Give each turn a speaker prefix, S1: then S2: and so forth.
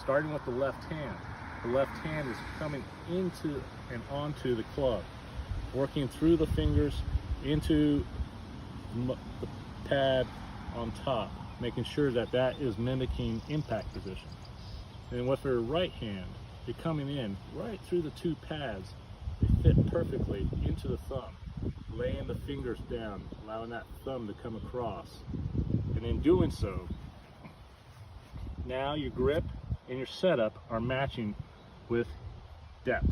S1: starting with the left hand. The left hand is coming into and onto the club, working through the fingers into the pad on top, making sure that that is mimicking impact position. And with her right hand, you're coming in right through the two pads. They fit perfectly into the thumb, laying the fingers down, allowing that thumb to come across. And in doing so, now your grip and your setup are matching with depth.